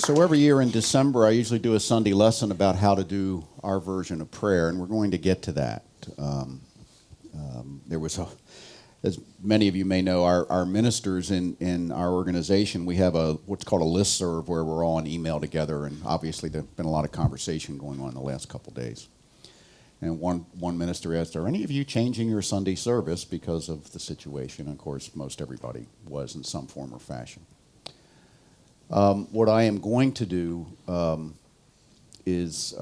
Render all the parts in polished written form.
So every year in December, I usually do a Sunday lesson about how to do our version of prayer, and we're going to get to that. As many of you may know, our ministers in our organization, we have what's called a listserv where we're all in email together, and obviously there's been a lot of conversation going on in the last couple days. And one minister asked, are any of you changing your Sunday service because of the situation? And of course, most everybody was in some form or fashion. What I am going to do is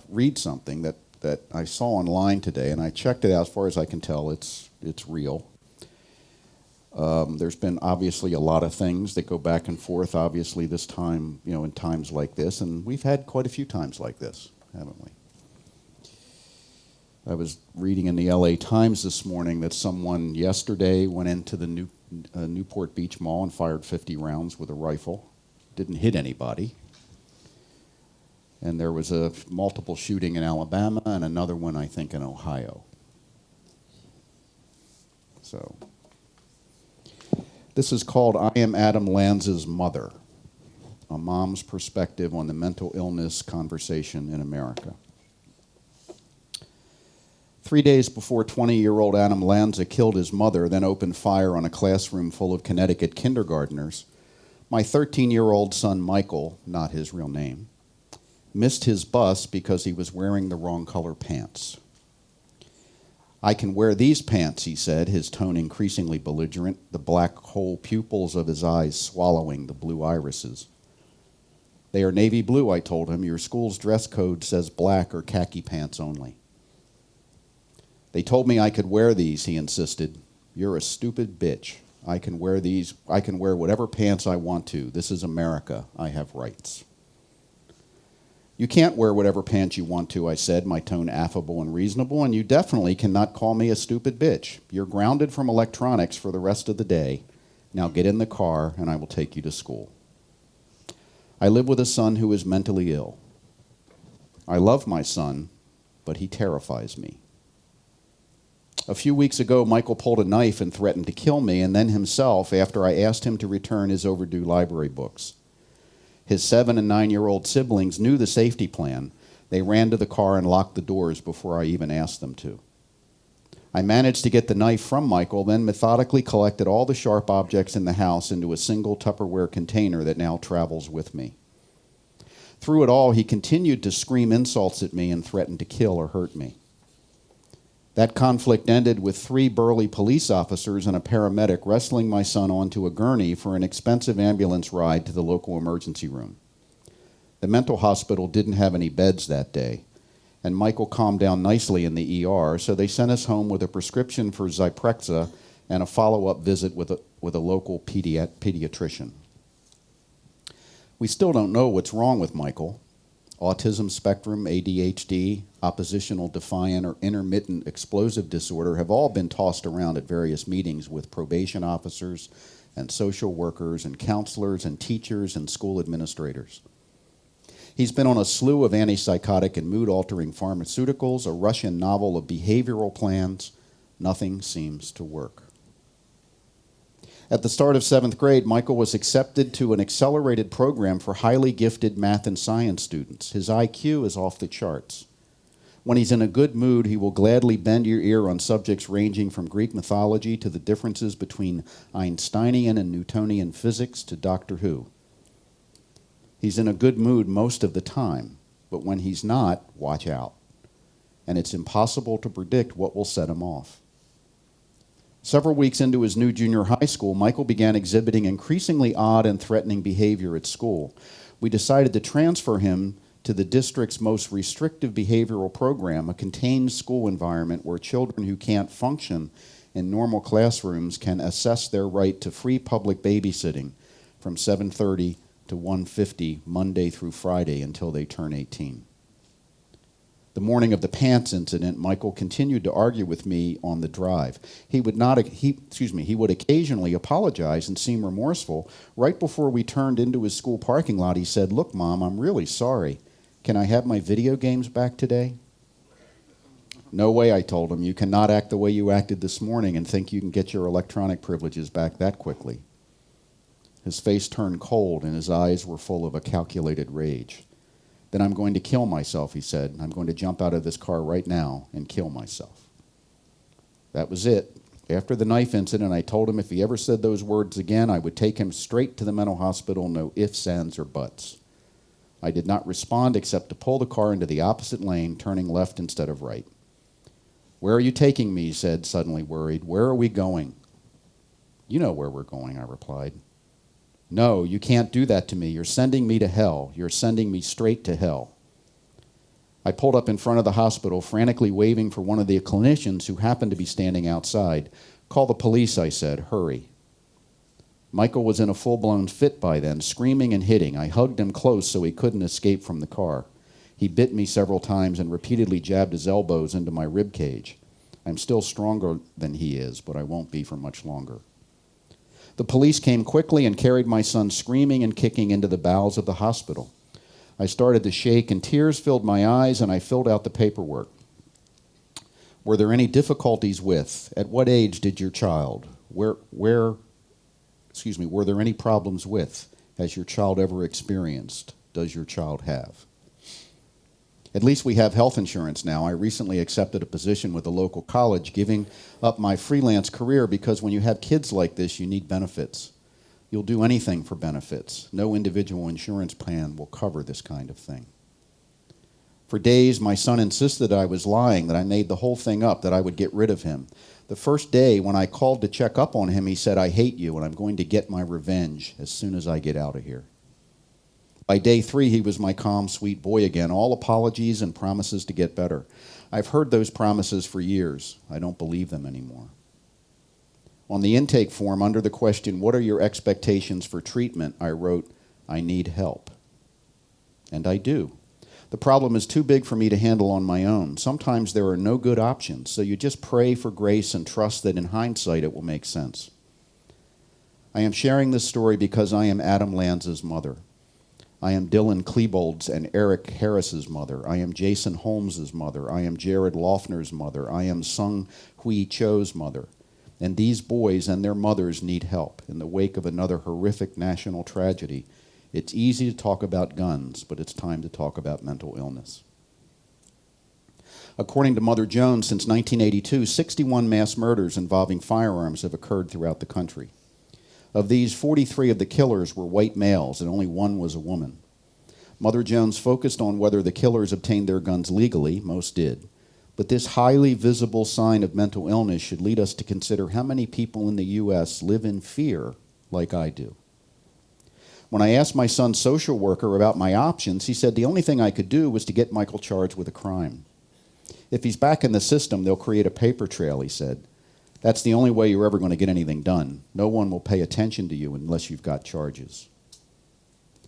read something that I saw online today, and I checked it out. As far as I can tell, it's real. There's been obviously a lot of things that go back and forth, obviously this time, in times like this, and we've had quite a few times like this, haven't we? I was reading in the LA Times this morning that someone yesterday went into the Newport Beach Mall and fired 50 rounds with a rifle. Didn't hit anybody. And there was a multiple shooting in Alabama and another one, I think, in Ohio. So, this is called I Am Adam Lanza's Mother, a mom's perspective on the mental illness conversation in America. 3 days before 20-year-old Adam Lanza killed his mother, then opened fire on a classroom full of Connecticut kindergartners, my 13-year-old son, Michael, not his real name, missed his bus because he was wearing the wrong color pants. I can wear these pants, he said, his tone increasingly belligerent, the black hole pupils of his eyes swallowing the blue irises. They are navy blue, I told him. Your school's dress code says black or khaki pants only. They told me I could wear these, he insisted. You're a stupid bitch. I can wear these. I can wear whatever pants I want to. This is America. I have rights. You can't wear whatever pants you want to, I said, my tone affable and reasonable, and you definitely cannot call me a stupid bitch. You're grounded from electronics for the rest of the day. Now get in the car and I will take you to school. I live with a son who is mentally ill. I love my son, but he terrifies me. A few weeks ago, Michael pulled a knife and threatened to kill me, and then himself after I asked him to return his overdue library books. His 7- and 9-year-old siblings knew the safety plan. They ran to the car and locked the doors before I even asked them to. I managed to get the knife from Michael, then methodically collected all the sharp objects in the house into a single Tupperware container that now travels with me. Through it all, he continued to scream insults at me and threaten to kill or hurt me. That conflict ended with 3 burly police officers and a paramedic wrestling my son onto a gurney for an expensive ambulance ride to the local emergency room. The mental hospital didn't have any beds that day, and Michael calmed down nicely in the ER, so they sent us home with a prescription for Zyprexa and a follow-up visit with a local pediatrician. We still don't know what's wrong with Michael. Autism spectrum, ADHD, oppositional defiant, or intermittent explosive disorder have all been tossed around at various meetings with probation officers and social workers and counselors and teachers and school administrators. He's been on a slew of antipsychotic and mood-altering pharmaceuticals, a Russian novel of behavioral plans. Nothing seems to work. At the start of 7th grade, Michael was accepted to an accelerated program for highly gifted math and science students. His IQ is off the charts. When he's in a good mood, he will gladly bend your ear on subjects ranging from Greek mythology to the differences between Einsteinian and Newtonian physics to Doctor Who. He's in a good mood most of the time, but when he's not, watch out. And it's impossible to predict what will set him off. Several weeks into his new junior high school, Michael began exhibiting increasingly odd and threatening behavior at school. We decided to transfer him to the district's most restrictive behavioral program, a contained school environment where children who can't function in normal classrooms can assess their right to free public babysitting from 7:30 to 1:50 Monday through Friday until they turn 18. The morning of the pants incident, Michael continued to argue with me on the drive. He would occasionally apologize and seem remorseful. Right before we turned into his school parking lot, he said, "Look, Mom, I'm really sorry. Can I have my video games back today?" "No way," I told him. "You cannot act the way you acted this morning and think you can get your electronic privileges back that quickly." His face turned cold and his eyes were full of a calculated rage. Then I'm going to kill myself, he said. I'm going to jump out of this car right now and kill myself. That was it. After the knife incident, I told him if he ever said those words again, I would take him straight to the mental hospital, no ifs, ands, or buts. I did not respond except to pull the car into the opposite lane, turning left instead of right. Where are you taking me, he said, suddenly worried. Where are we going? You know where we're going, I replied. No, you can't do that to me. You're sending me to hell. You're sending me straight to hell. I pulled up in front of the hospital, frantically waving for one of the clinicians who happened to be standing outside. Call the police, I said. Hurry. Michael was in a full-blown fit by then, screaming and hitting. I hugged him close so he couldn't escape from the car. He bit me several times and repeatedly jabbed his elbows into my rib cage. I'm still stronger than he is, but I won't be for much longer. The police came quickly and carried my son screaming and kicking into the bowels of the hospital. I started to shake and tears filled my eyes and I filled out the paperwork. Were there any difficulties with? At what age did your child? Were there any problems with? Has your child ever experienced? Does your child have? At least we have health insurance now. I recently accepted a position with a local college, giving up my freelance career because when you have kids like this, you need benefits. You'll do anything for benefits. No individual insurance plan will cover this kind of thing. For days, my son insisted I was lying, that I made the whole thing up, that I would get rid of him. The first day, when I called to check up on him, he said, I hate you and I'm going to get my revenge as soon as I get out of here. By day 3, he was my calm, sweet boy again, all apologies and promises to get better. I've heard those promises for years. I don't believe them anymore. On the intake form, under the question, what are your expectations for treatment, I wrote, I need help. And I do. The problem is too big for me to handle on my own. Sometimes there are no good options, so you just pray for grace and trust that in hindsight it will make sense. I am sharing this story because I am Adam Lanza's mother. I am Dylan Klebold's and Eric Harris's mother. I am Jason Holmes's mother. I am Jared Loeffner's mother. I am Sung Hui Cho's mother. And these boys and their mothers need help. In the wake of another horrific national tragedy, it's easy to talk about guns, but it's time to talk about mental illness. According to Mother Jones, since 1982, 61 mass murders involving firearms have occurred throughout the country. Of these, 43 of the killers were white males, and only one was a woman. Mother Jones focused on whether the killers obtained their guns legally. Most did. But this highly visible sign of mental illness should lead us to consider how many people in the U.S. live in fear like I do. When I asked my son's social worker about my options, he said the only thing I could do was to get Michael charged with a crime. If he's back in the system, they'll create a paper trail, he said. That's the only way you're ever going to get anything done. No one will pay attention to you unless you've got charges.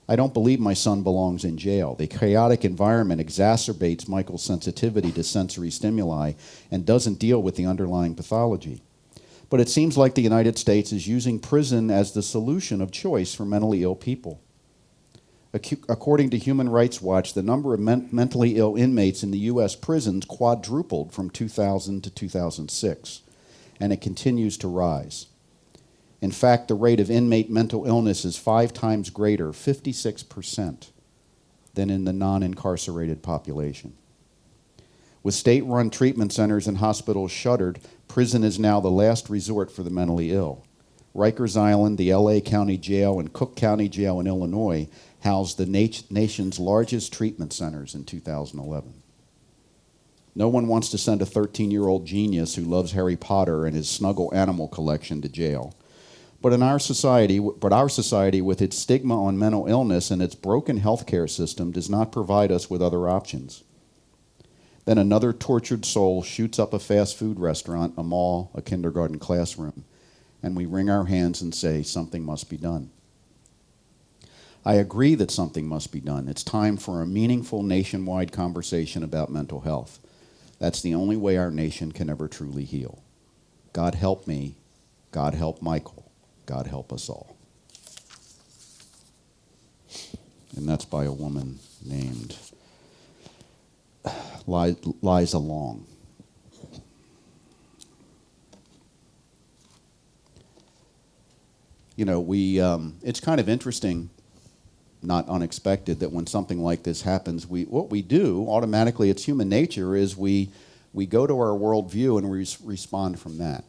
I don't believe my son belongs in jail. The chaotic environment exacerbates Michael's sensitivity to sensory stimuli and doesn't deal with the underlying pathology. But it seems like the United States is using prison as the solution of choice for mentally ill people. According to Human Rights Watch, the number of mentally ill inmates in the U.S. prisons quadrupled from 2000 to 2006, and it continues to rise. In fact, the rate of inmate mental illness is 5 times greater, 56%, than in the non-incarcerated population. With state-run treatment centers and hospitals shuttered, prison is now the last resort for the mentally ill. Rikers Island, the LA County Jail, and Cook County Jail in Illinois housed the nation's largest treatment centers in 2011. No one wants to send a 13-year-old genius who loves Harry Potter and his Snuggle animal collection to jail. But our society, with its stigma on mental illness and its broken healthcare system, does not provide us with other options. Then another tortured soul shoots up a fast food restaurant, a mall, a kindergarten classroom, and we wring our hands and say, something must be done. I agree that something must be done. It's time for a meaningful nationwide conversation about mental health. That's the only way our nation can ever truly heal. God help me. God help Michael. God help us all. And that's by a woman named Liza Long. it's kind of interesting, not unexpected, that when something like this happens, what we do automatically, it's human nature, is we go to our worldview and we respond from that.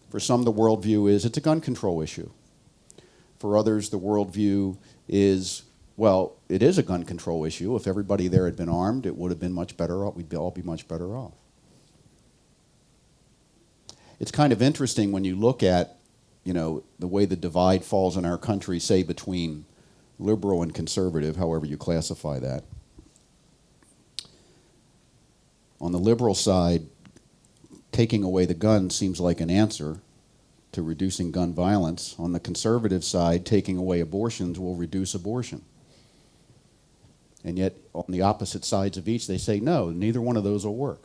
For some, the worldview is it's a gun control issue. For others, the worldview is, well, it is a gun control issue. If everybody there had been armed, it would have been much better off. We'd all be much better off. It's kind of interesting when you look at, the way the divide falls in our country, say between liberal and conservative, however you classify that. On the liberal side, taking away the gun seems like an answer to reducing gun violence. On the conservative side, taking away abortions will reduce abortion. And yet, on the opposite sides of each, they say, no, neither one of those will work.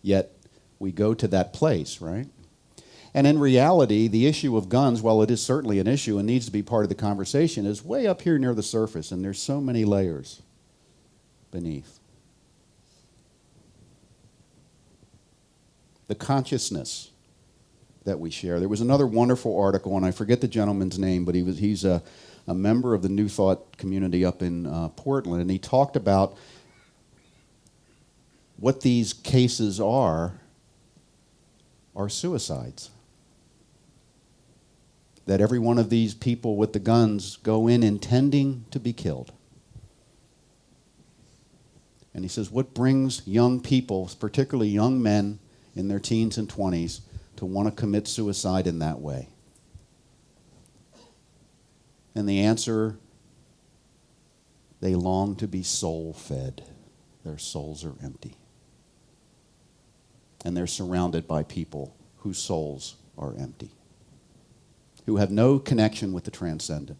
Yet, we go to that place, right? And in reality, the issue of guns, while it is certainly an issue and needs to be part of the conversation, is way up here near the surface, and there's so many layers beneath. The consciousness that we share. There was another wonderful article, and I forget the gentleman's name, but he's a member of the New Thought community up in Portland, and he talked about what these cases are suicides. That every one of these people with the guns go in intending to be killed. And he says, what brings young people, particularly young men in their teens and 20s, to want to commit suicide in that way? And the answer, they long to be soul-fed. Their souls are empty. And they're surrounded by people whose souls are empty, who have no connection with the transcendent.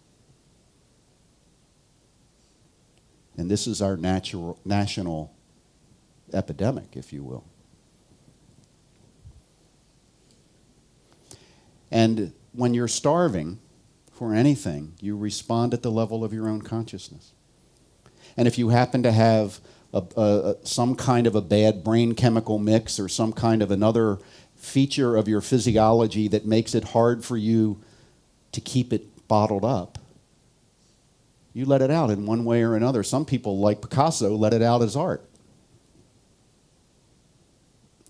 And this is our national epidemic, if you will. And when you're starving for anything, you respond at the level of your own consciousness. And if you happen to have some kind of a bad brain chemical mix or some kind of another feature of your physiology that makes it hard for you to keep it bottled up, you let it out in one way or another. Some people, like Picasso, let it out as art.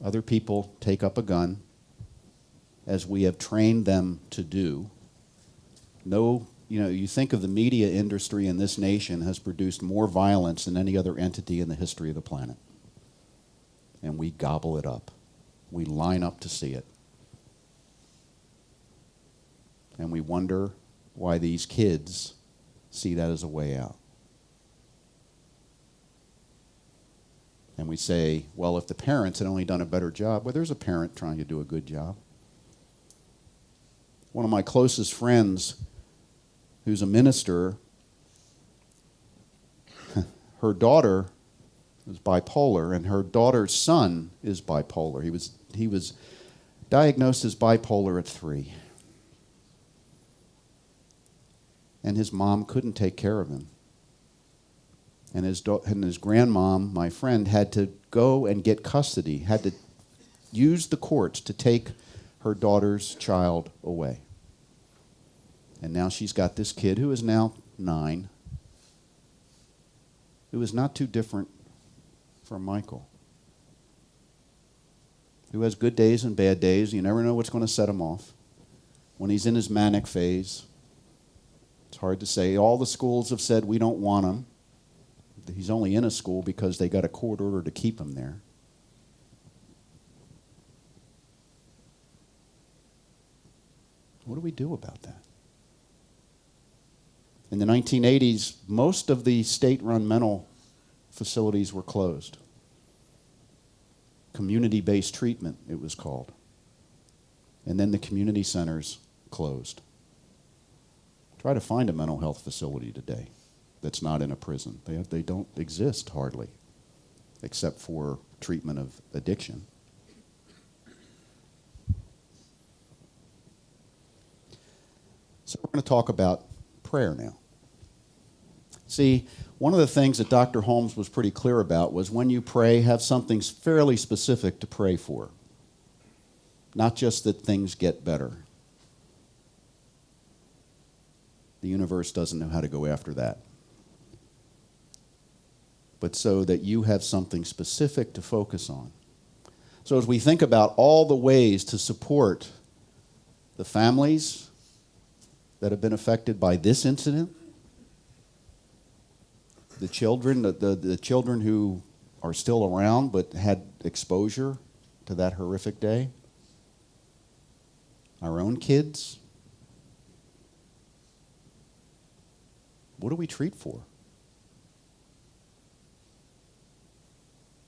Other people take up a gun, as we have trained them to do. You think of the media industry in this nation has produced more violence than any other entity in the history of the planet. And we gobble it up. We line up to see it. And we wonder why these kids see that as a way out. And we say, well, if the parents had only done a better job, well, there's a parent trying to do a good job. One of my closest friends, who's a minister, her daughter is bipolar, and her daughter's son is bipolar. He was diagnosed as bipolar at 3. And his mom couldn't take care of him. And his grandmom, my friend, had to go and get custody, had to use the courts to take her daughter's child away. And now she's got this kid who is now 9, who is not too different from Michael, who has good days and bad days. You never know what's going to set him off. When he's in his manic phase, it's hard to say. All the schools have said we don't want him. He's only in a school because they got a court order to keep him there. What do we do about that? In the 1980s, most of the state-run mental facilities were closed. Community-based treatment, it was called. And then the community centers closed. Try to find a mental health facility today that's not in a prison. They don't exist hardly, except for treatment of addiction. So we're going to talk about prayer now. See, one of the things that Dr. Holmes was pretty clear about was when you pray, have something fairly specific to pray for. Not just that things get better. The universe doesn't know how to go after that. But so that you have something specific to focus on. So as we think about all the ways to support the families that have been affected by this incident, the children, the children who are still around but had exposure to that horrific day, our own kids, what do we treat for?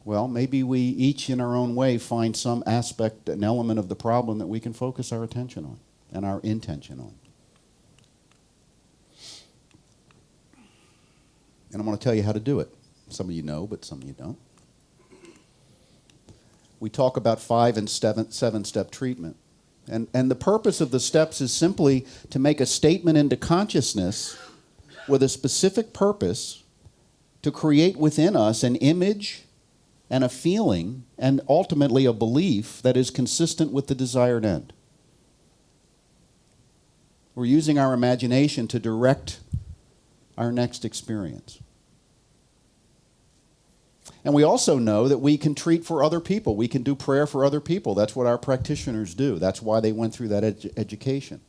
Well, maybe we each in our own way find some aspect, an element of the problem that we can focus our attention on and our intention on. And I'm going to tell you how to do it. Some of you know, but some of you don't. We talk about 5 and 7-step treatment. And the purpose of the steps is simply to make a statement into consciousness with a specific purpose to create within us an image and a feeling and ultimately a belief that is consistent with the desired end. We're using our imagination to direct our next experience. And we also know that we can treat for other people. We can do prayer for other people. That's what our practitioners do. That's why they went through that education.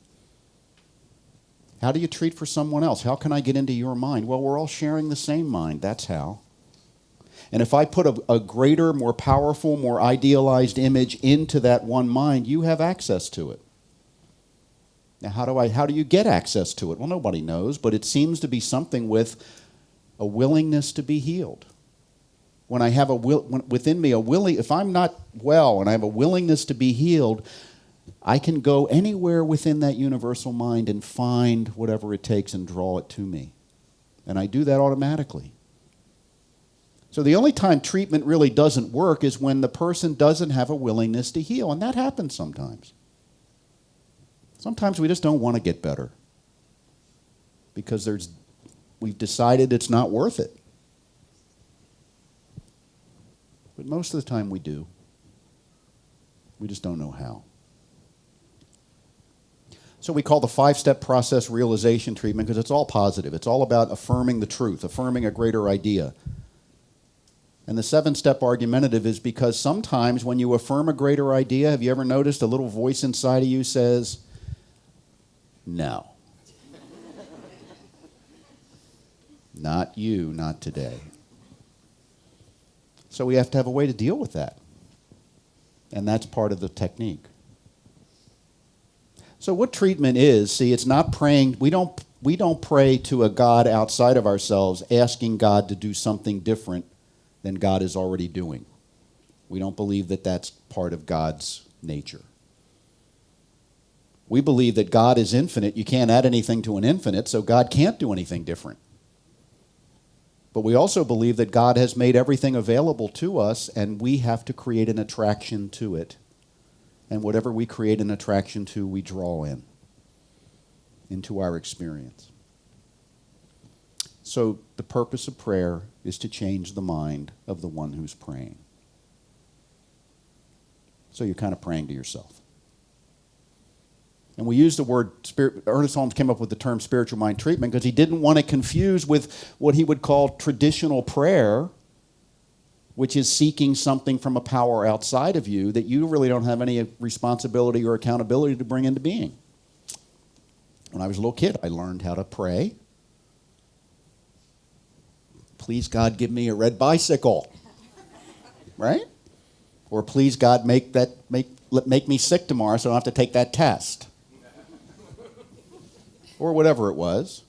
How do you treat for someone else? How can I get into your mind? Well, we're all sharing the same mind. That's how. And if I put a greater, more powerful, more idealized image into that one mind, you have access to it. Now, how do you get access to it? Well, nobody knows, but it seems to be something with a willingness to be healed. When I have within me if I'm not well and I have a willingness to be healed, I can go anywhere within that universal mind and find whatever it takes and draw it to me. And I do that automatically. So the only time treatment really doesn't work is when the person doesn't have a willingness to heal, and that happens sometimes. Sometimes we just don't want to get better because we've decided it's not worth it. But most of the time we do. We just don't know how. So we call the 5-step process realization treatment because it's all positive. It's all about affirming the truth, affirming a greater idea. And the 7-step argumentative is because sometimes when you affirm a greater idea, have you ever noticed a little voice inside of you says, no. Not you, not today. So we have to have a way to deal with that. And that's part of the technique. So what treatment is, see, it's not praying. We don't pray to a God outside of ourselves asking God to do something different than God is already doing. We don't believe that that's part of God's nature. We believe that God is infinite. You can't add anything to an infinite, so God can't do anything different. But we also believe that God has made everything available to us, and we have to create an attraction to it. And whatever we create an attraction to, we draw into our experience. So the purpose of prayer is to change the mind of the one who's praying. So you're kind of praying to yourself. And we use the word spirit. Ernest Holmes came up with the term spiritual mind treatment because he didn't want to confuse with what he would call traditional prayer, which is seeking something from a power outside of you that you really don't have any responsibility or accountability to bring into being. When I was a little kid, I learned how to pray. Please, God, give me a red bicycle. Right? Or please, God, make me sick tomorrow so I don't have to take that test. Or whatever it was.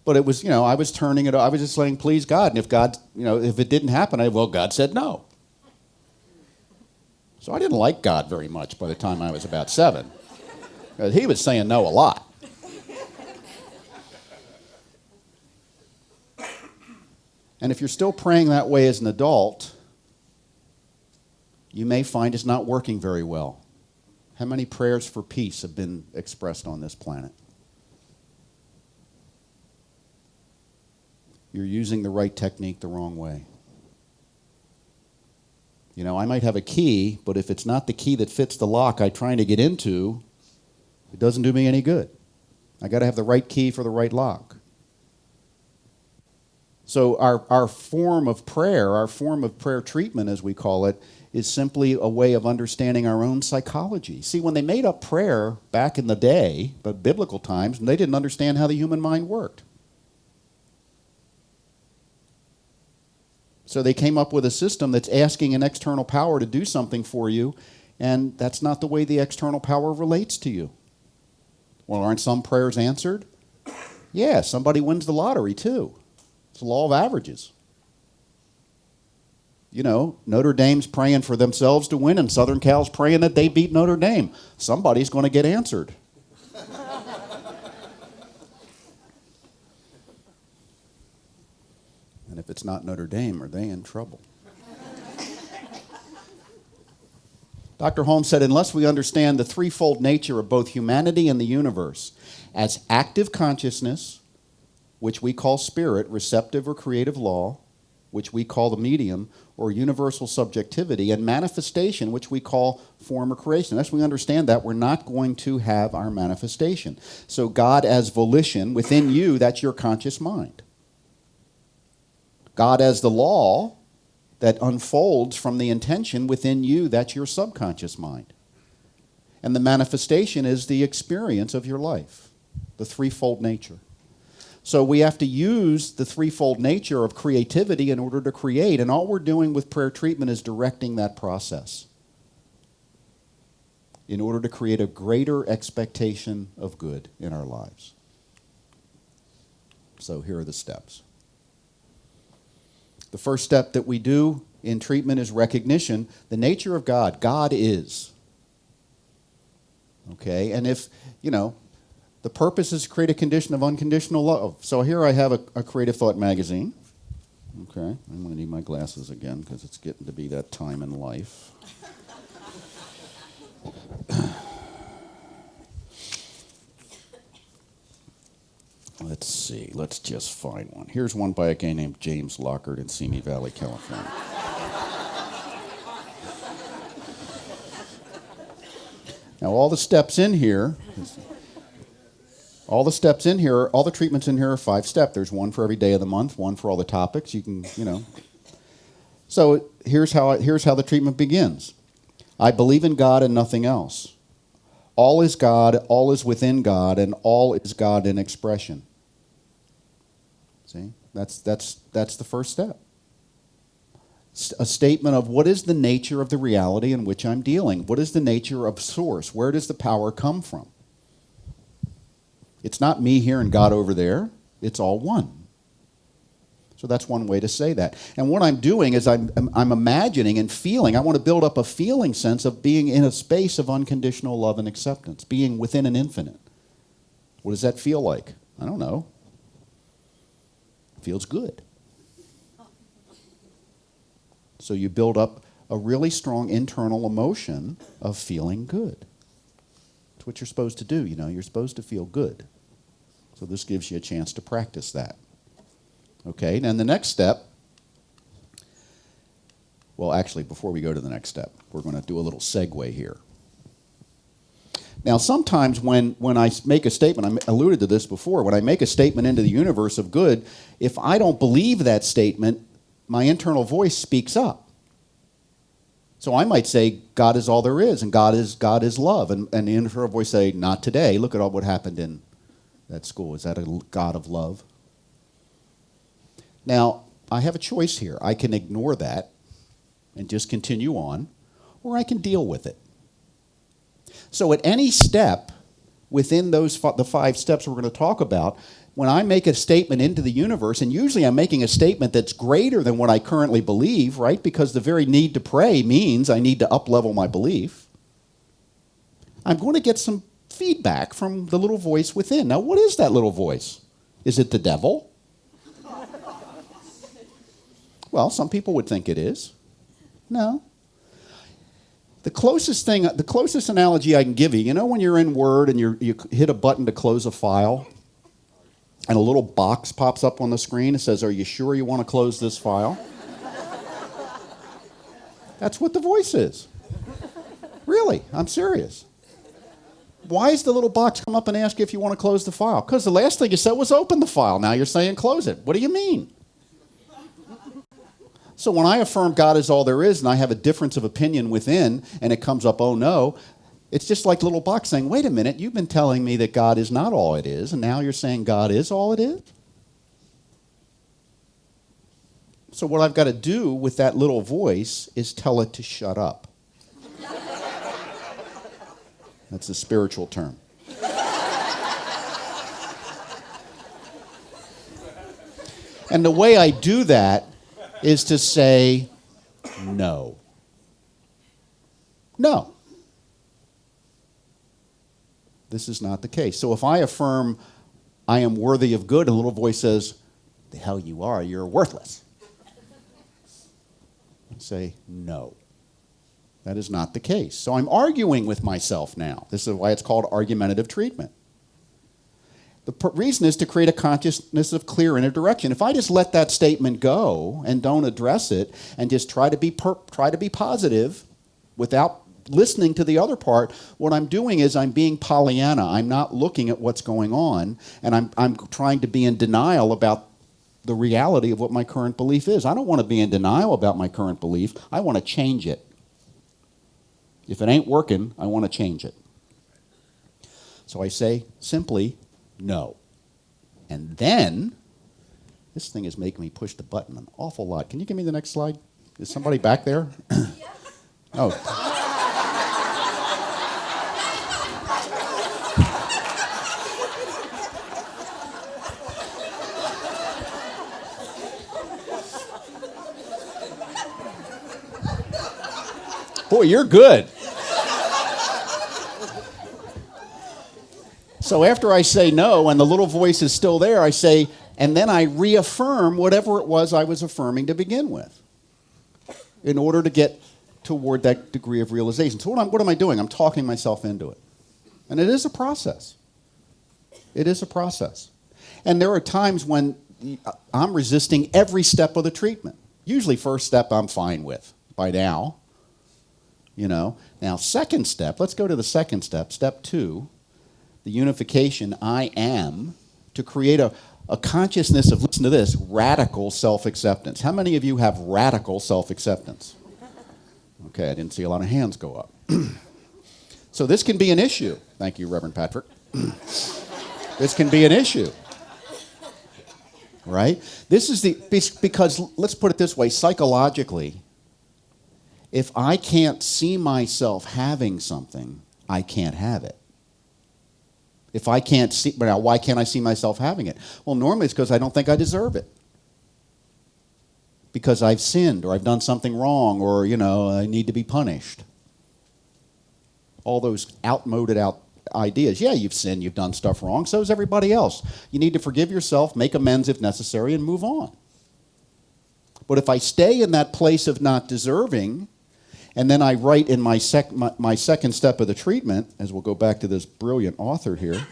But it was, I was turning it, I was just saying, please, God. And if God, if it didn't happen, God said no. So I didn't like God very much by the time I was about 7. Because he was saying no a lot. And if you're still praying that way as an adult, you may find it's not working very well. How many prayers for peace have been expressed on this planet? You're using the right technique the wrong way. I might have a key, but if it's not the key that fits the lock I'm trying to get into, it doesn't do me any good. I got to have the right key for the right lock. So our form of prayer treatment, as we call it, is simply a way of understanding our own psychology. See, when they made up prayer back in the day, but biblical times, they didn't understand how the human mind worked. So they came up with a system that's asking an external power to do something for you, and that's not the way the external power relates to you. Well, aren't some prayers answered? Yeah, somebody wins the lottery too. It's the law of averages. Notre Dame's praying for themselves to win, and Southern Cal's praying that they beat Notre Dame. Somebody's going to get answered. And if it's not Notre Dame, are they in trouble? Dr. Holmes said, unless we understand the threefold nature of both humanity and the universe as active consciousness, which we call spirit, receptive or creative law, which we call the medium, or universal subjectivity, and manifestation, which we call form or creation. Unless we understand that, we're not going to have our manifestation. So God as volition, within you, that's your conscious mind. God as the law that unfolds from the intention within you, that's your subconscious mind. And the manifestation is the experience of your life, the threefold nature. So we have to use the threefold nature of creativity in order to create, and all we're doing with prayer treatment is directing that process in order to create a greater expectation of good in our lives. So here are the steps. The first step that we do in treatment is recognition. The nature of God. God is. Okay? And if, the purpose is to create a condition of unconditional love. So here I have a Creative Thought magazine. Okay? I'm going to need my glasses again because it's getting to be that time in life. Let's see. Let's just find one. Here's one by a guy named James Lockard in Simi Valley, California. Now, all the treatments in here are 5-step. There's one for every day of the month, one for all the topics. You can, So here's how the treatment begins. I believe in God and nothing else. All is God, all is within God, and all is God in expression. See? That's the first step. A statement of what is the nature of the reality in which I'm dealing? What is the nature of source? Where does the power come from? It's not me here and God over there. It's all one. So that's one way to say that. And what I'm doing is I'm imagining and feeling. I want to build up a feeling sense of being in a space of unconditional love and acceptance, being within an infinite. What does that feel like? I don't know. It feels good. So you build up a really strong internal emotion of feeling good. It's what you're supposed to do, You're supposed to feel good. So this gives you a chance to practice that. Okay, and the next step, well, actually, before we go to the next step, we're going to do a little segue here. Now, sometimes when I make a statement, I alluded to this before, when I make a statement into the universe of good, if I don't believe that statement, my internal voice speaks up. So I might say, God is all there is, and God is love. And the internal voice say, not today. Look at all what happened in that school. Is that a God of love? Now, I have a choice here. I can ignore that and just continue on, or I can deal with it. So at any step within the 5 steps we're going to talk about, when I make a statement into the universe, and usually I'm making a statement that's greater than what I currently believe, right? Because the very need to pray means I need to up-level my belief. I'm going to get some feedback from the little voice within. Now, what is that little voice? Is it the devil? Well, some people would think it is. No. The closest analogy I can give you, when you're in Word and you hit a button to close a file, and a little box pops up on the screen that says, are you sure you want to close this file? That's what the voice is. Really, I'm serious. Why does the little box come up and ask you if you want to close the file? Because the last thing you said was open the file. Now you're saying close it. What do you mean? So when I affirm God is all there is and I have a difference of opinion within and it comes up, oh no, it's just like the little box saying, wait a minute, you've been telling me that God is not all it is, and now you're saying God is all it is? So what I've got to do with that little voice is tell it to shut up. That's a spiritual term. And the way I do that is to say, no. No. This is not the case. So if I affirm I am worthy of good, and a little voice says, the hell you are, you're worthless. I say, no. That is not the case. So I'm arguing with myself now. This is why it's called argumentative treatment. The reason is to create a consciousness of clear inner direction. If I just let that statement go and don't address it and just try to be positive without listening to the other part, what I'm doing is I'm being Pollyanna. I'm not looking at what's going on, and I'm trying to be in denial about the reality of what my current belief is. I don't want to be in denial about my current belief. I want to change it. If it ain't working, I want to change it. So I say simply, no. And then, this thing is making me push the button an awful lot. Can you give me the next slide? Is somebody back there? Oh. Boy, you're good. So after I say no and the little voice is still there, I say, and then I reaffirm whatever it was I was affirming to begin with in order to get toward that degree of realization. So what am I doing? I'm talking myself into it. And it is a process. It is a process. And there are times when I'm resisting every step of the treatment. Usually first step I'm fine with by now. Now second step, let's go to the second step, step 2, the unification, I am, to create a consciousness of, listen to this, radical self-acceptance. How many of you have radical self-acceptance? Okay, I didn't see a lot of hands go up. So this can be an issue. Thank you, Reverend Patrick. This can be an issue. Right? This is because, let's put it this way, psychologically, if I can't see myself having something, I can't have it. If I can't see, now why can't I see myself having it? Well, normally it's because I don't think I deserve it. Because I've sinned, or I've done something wrong, or, I need to be punished. All those outmoded ideas. Yeah, you've sinned, you've done stuff wrong, so is everybody else. You need to forgive yourself, make amends if necessary, and move on. But if I stay in that place of not deserving, and then I write in my second step of the treatment, as we'll go back to this brilliant author here,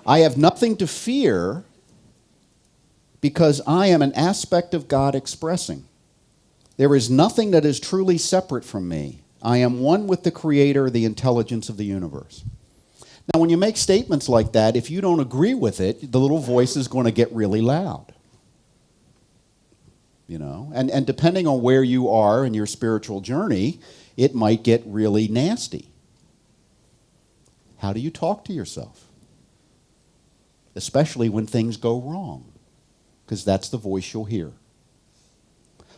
I have nothing to fear because I am an aspect of God expressing. There is nothing that is truly separate from me. I am one with the Creator, the intelligence of the universe. Now, when you make statements like that, if you don't agree with it, the little voice is going to get really loud. And depending on where you are in your spiritual journey, it might get really nasty. How do you talk to yourself? Especially when things go wrong, because that's the voice you'll hear.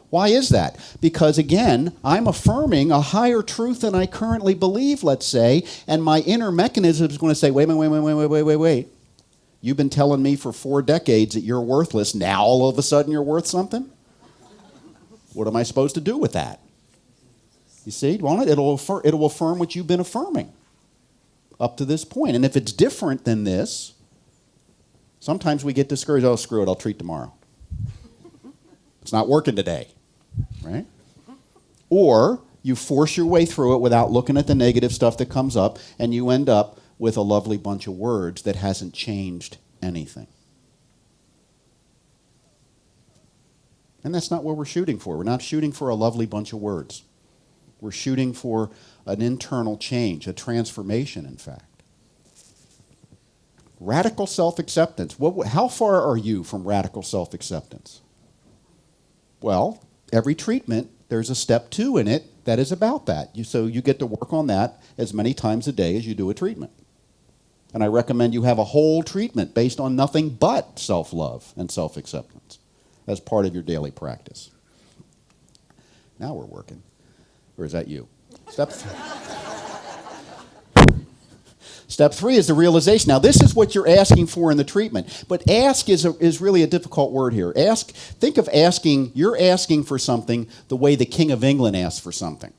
Why is that? Because, again, I'm affirming a higher truth than I currently believe, let's say, and my inner mechanism is going to say, wait. You've been telling me for 4 decades that you're worthless. Now all of a sudden you're worth something? What am I supposed to do with that? You see, won't it? It'll affirm what you've been affirming up to this point. And if it's different than this, sometimes we get discouraged. Oh, screw it, I'll treat tomorrow. It's not working today, right? Or you force your way through it without looking at the negative stuff that comes up, and you end up with a lovely bunch of words that hasn't changed anything. And that's not what we're shooting for. We're not shooting for a lovely bunch of words. We're shooting for an internal change, a transformation, in fact. Radical self-acceptance. How far are you from radical self-acceptance? Well, every treatment, there's a step 2 in it that is about that. So you get to work on that as many times a day as you do a treatment. And I recommend you have a whole treatment based on nothing but self-love and self-acceptance as part of your daily practice. Now we're working. Or is that you? Step 3 is the realization. Now, this is what you're asking for in the treatment. But ask is really a difficult word here. Think of asking, you're asking for something the way the King of England asks for something.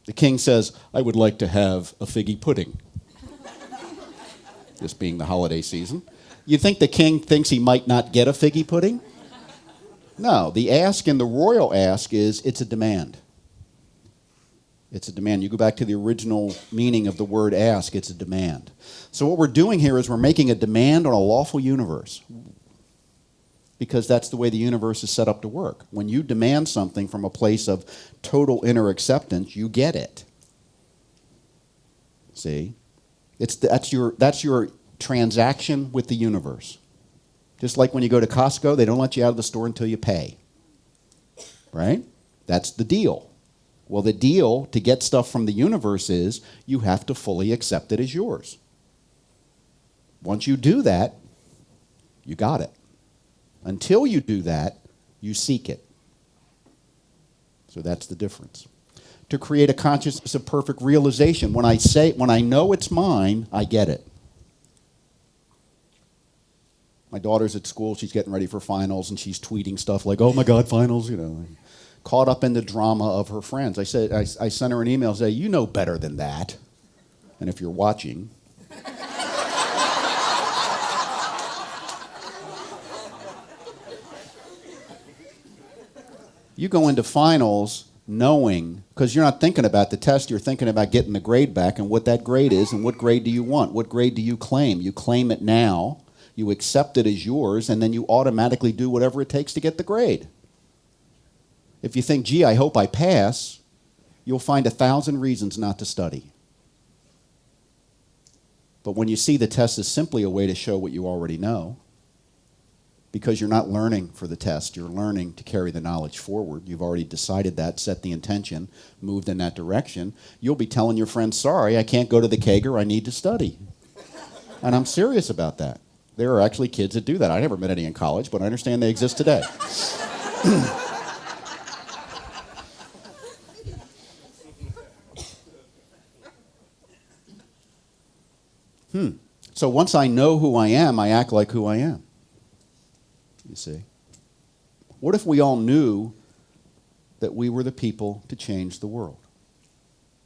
The king says, I would like to have a figgy pudding. This being the holiday season. You think the king thinks he might not get a figgy pudding? No, the ask in the royal ask is, it's a demand. It's a demand. You go back to the original meaning of the word ask, it's a demand. So what we're doing here is we're making a demand on a lawful universe, because that's the way the universe is set up to work. When you demand something from a place of total inner acceptance, you get it. See? That's your transaction with the universe. Just like when you go to Costco, they don't let you out of the store until you pay. Right? That's the deal. Well, the deal to get stuff from the universe is you have to fully accept it as yours. Once you do that, you got it. Until you do that, you seek it. So that's the difference. To create a consciousness of perfect realization, when I know it's mine, I get it. My daughter's at school, she's getting ready for finals, and she's tweeting stuff like, oh my God, finals, caught up in the drama of her friends. I sent her an email saying, you know better than that. And if you're watching, you go into finals knowing, because you're not thinking about the test, you're thinking about getting the grade back and what that grade is and what grade do you want, what grade do you claim. You claim it now, you accept it as yours, and then you automatically do whatever it takes to get the grade. If you think, gee, I hope I pass, you'll find 1,000 reasons not to study. But when you see the test is simply a way to show what you already know, because you're not learning for the test, you're learning to carry the knowledge forward. You've already decided that, set the intention, moved in that direction. You'll be telling your friends, sorry, I can't go to the Kager, I need to study. And I'm serious about that. There are actually kids that do that. I never met any in college, but I understand they exist today. So once I know who I am, I act like who I am. You see? What if we all knew that we were the people to change the world?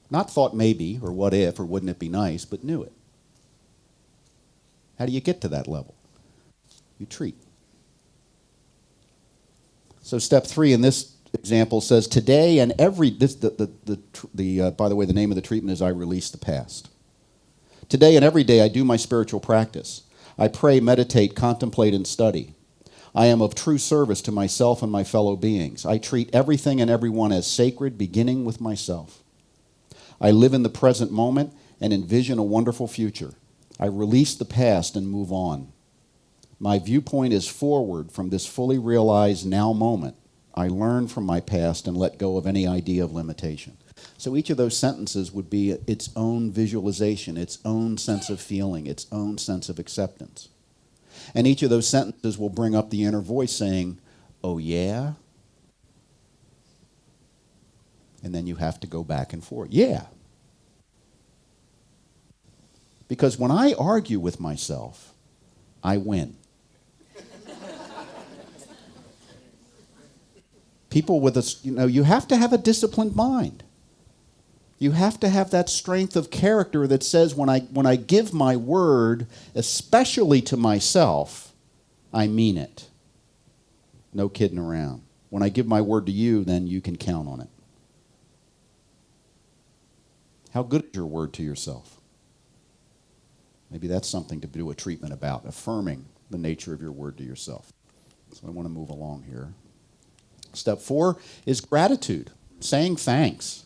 Not thought maybe, or what if, or wouldn't it be nice, but knew it. How do you get to that level? You treat. So step 3 in this example says, today and every, by the way, the name of the treatment is I Release the Past. Today and every day I do my spiritual practice. I pray, meditate, contemplate, and study. I am of true service to myself and my fellow beings. I treat everything and everyone as sacred, beginning with myself. I live in the present moment and envision a wonderful future. I release the past and move on. My viewpoint is forward from this fully realized now moment. I learn from my past and let go of any idea of limitation. So each of those sentences would be its own visualization, its own sense of feeling, its own sense of acceptance. And each of those sentences will bring up the inner voice saying, oh yeah? And then you have to go back and forth. Yeah. Because when I argue with myself, I win. People with you have to have a disciplined mind. You have to have that strength of character that says when I give my word, especially to myself, I mean it. No kidding around. When I give my word to you, then you can count on it. How good is your word to yourself? Maybe that's something to do a treatment about, affirming the nature of your word to yourself. So I want to move along here. Step 4 is gratitude, saying thanks.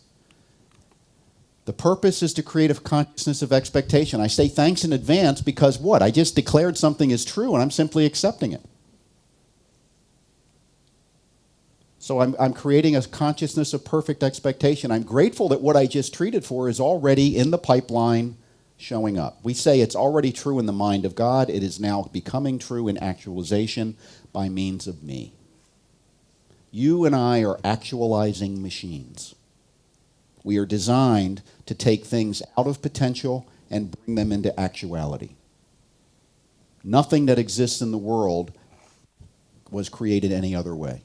The purpose is to create a consciousness of expectation. I say thanks in advance because what? I just declared something is true and I'm simply accepting it. So I'm creating a consciousness of perfect expectation. I'm grateful that what I just treated for is already in the pipeline showing up. We say it's already true in the mind of God. It is now becoming true in actualization by means of me. You and I are actualizing machines. We are designed to take things out of potential and bring them into actuality. Nothing that exists in the world was created any other way.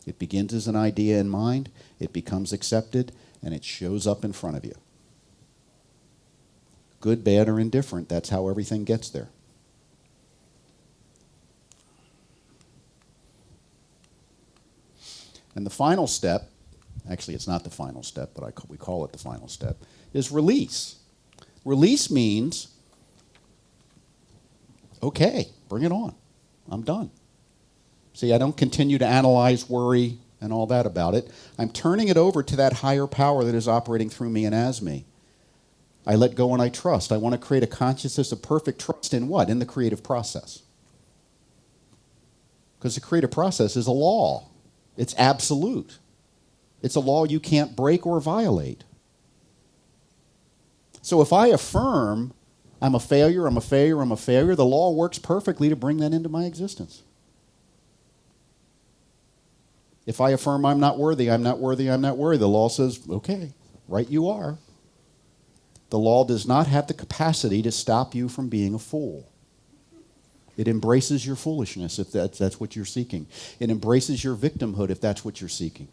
It begins as an idea in mind, it becomes accepted, and it shows up in front of you. Good, bad, or indifferent, that's how everything gets there. And the final step, actually it's not the final step, but we call it the final step, is release. Release means, okay, bring it on. I'm done. See, I don't continue to analyze, worry, and all that about it. I'm turning it over to that higher power that is operating through me and as me. I let go and I trust. I want to create a consciousness of perfect trust in what? In the creative process. Because the creative process is a law. It's absolute. It's a law you can't break or violate. So if I affirm I'm a failure, I'm a failure, I'm a failure, the law works perfectly to bring that into my existence. If I affirm I'm not worthy, I'm not worthy, I'm not worthy, the law says, okay, right you are. The law does not have the capacity to stop you from being a fool. It embraces your foolishness if that's what you're seeking. It embraces your victimhood if that's what you're seeking.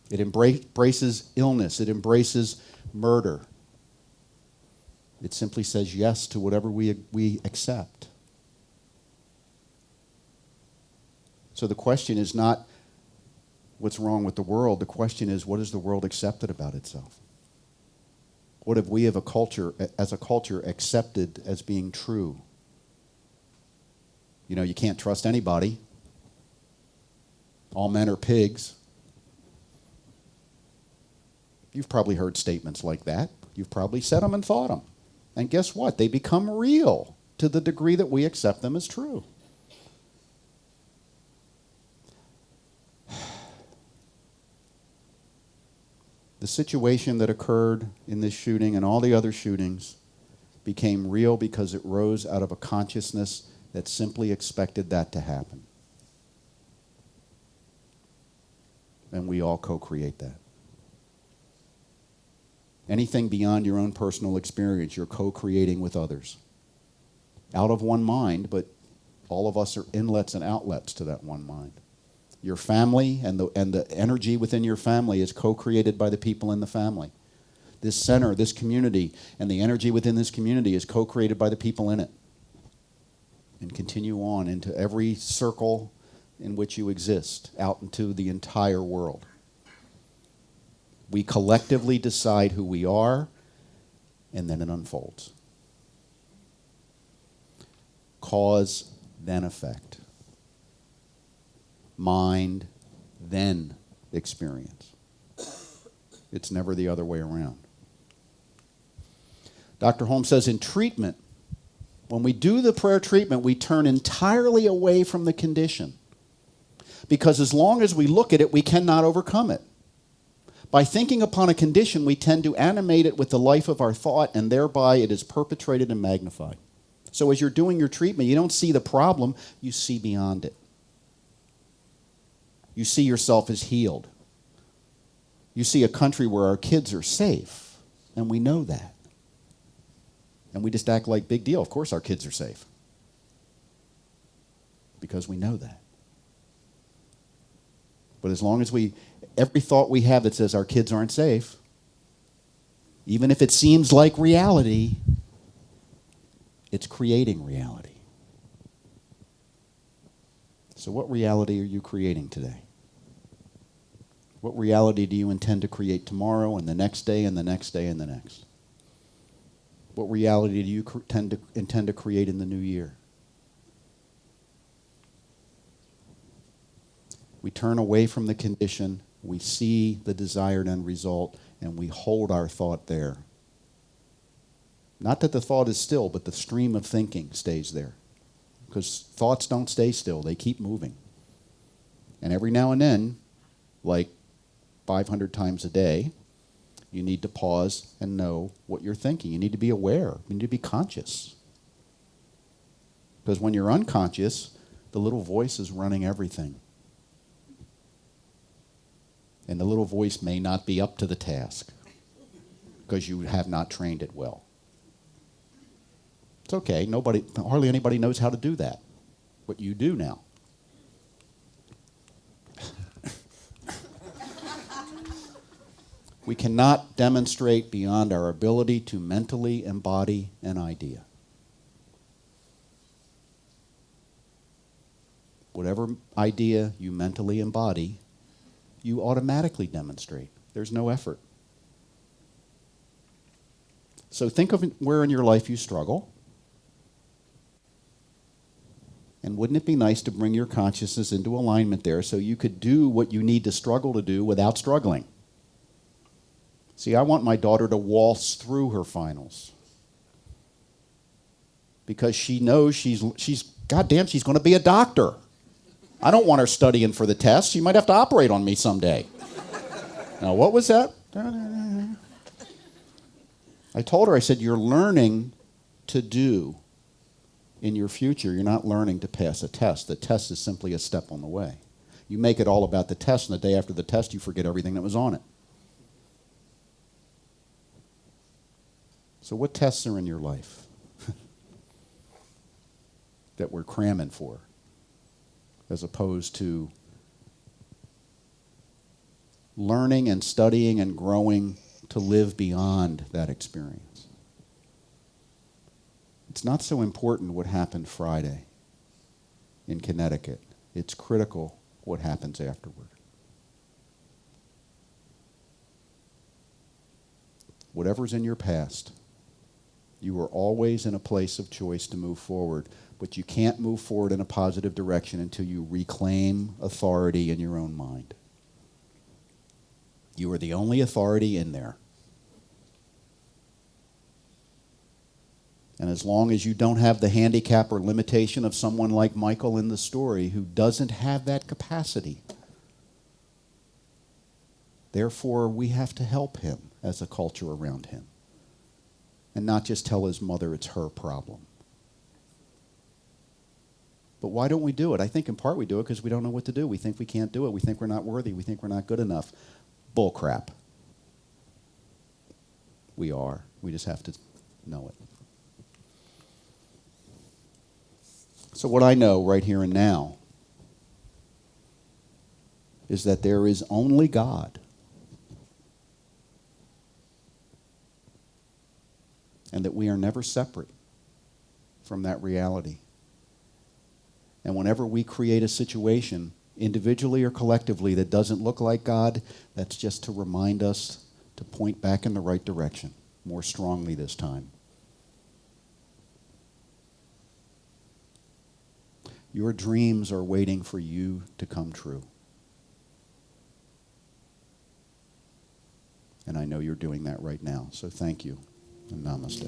It embraces illness. It embraces murder. It simply says yes to whatever we accept. So the question is not what's wrong with the world. The question is, what has the world accepted about itself? What have we as a culture accepted as being true? You know, you can't trust anybody. All men are pigs. You've probably heard statements like that. You've probably said them and thought them. And guess what? They become real to the degree that we accept them as true. The situation that occurred in this shooting and all the other shootings became real because it rose out of a consciousness that simply expected that to happen. And we all co-create that. Anything beyond your own personal experience, you're co-creating with others. Out of one mind, but all of us are inlets and outlets to that one mind. Your family and the energy within your family is co-created by the people in the family. This center, this community, and the energy within this community is co-created by the people in it. And continue on into every circle in which you exist, out into the entire world. We collectively decide who we are, and then it unfolds. Cause, then effect. Mind, then experience. It's never the other way around. Dr. Holmes says in treatment, when we do the prayer treatment, we turn entirely away from the condition. Because as long as we look at it, we cannot overcome it. By thinking upon a condition, we tend to animate it with the life of our thought, and thereby it is perpetrated and magnified. So as you're doing your treatment, you don't see the problem, you see beyond it. You see yourself as healed. You see a country where our kids are safe, and we know that. And we just act like big deal. Of course our kids are safe. Because we know that. But as long as every thought we have that says our kids aren't safe, even if it seems like reality, it's creating reality. So what reality are you creating today? What reality do you intend to create tomorrow and the next day and the next day and the next? What reality do you intend to create in the new year? We turn away from the condition, we see the desired end result, and we hold our thought there. Not that the thought is still, but the stream of thinking stays there. Because thoughts don't stay still, they keep moving. And every now and then, like 500 times a day, you need to pause and know what you're thinking. You need to be aware. You need to be conscious. Because when you're unconscious, the little voice is running everything. And the little voice may not be up to the task because you have not trained it well. It's okay. Hardly anybody knows how to do that. But you do now. We cannot demonstrate beyond our ability to mentally embody an idea. Whatever idea you mentally embody, you automatically demonstrate. There's no effort. So think of where in your life you struggle. And wouldn't it be nice to bring your consciousness into alignment there so you could do what you need to struggle to do without struggling? See, I want my daughter to waltz through her finals. Because she knows she's goddamn, she's going to be a doctor. I don't want her studying for the test. She might have to operate on me someday. Now, what was that? I told her, I said, you're learning to do in your future. You're not learning to pass a test. The test is simply a step on the way. You make it all about the test, and the day after the test, you forget everything that was on it. So what tests are in your life that we're cramming for, as opposed to learning and studying and growing to live beyond that experience? It's not so important what happened Friday in Connecticut. It's critical what happens afterward. Whatever's in your past, you are always in a place of choice to move forward, but you can't move forward in a positive direction until you reclaim authority in your own mind. You are the only authority in there. And as long as you don't have the handicap or limitation of someone like Michael in the story who doesn't have that capacity, therefore we have to help him as a culture around him. And not just tell his mother it's her problem. But why don't we do it? I think in part we do it because we don't know what to do. We think we can't do it. We think we're not worthy. We think we're not good enough. Bull crap. We are. We just have to know it. So what I know right here and now is that there is only God. And that we are never separate from that reality. And whenever we create a situation, individually or collectively, that doesn't look like God, that's just to remind us to point back in the right direction, more strongly this time. Your dreams are waiting for you to come true. And I know you're doing that right now, so thank you. And namaste.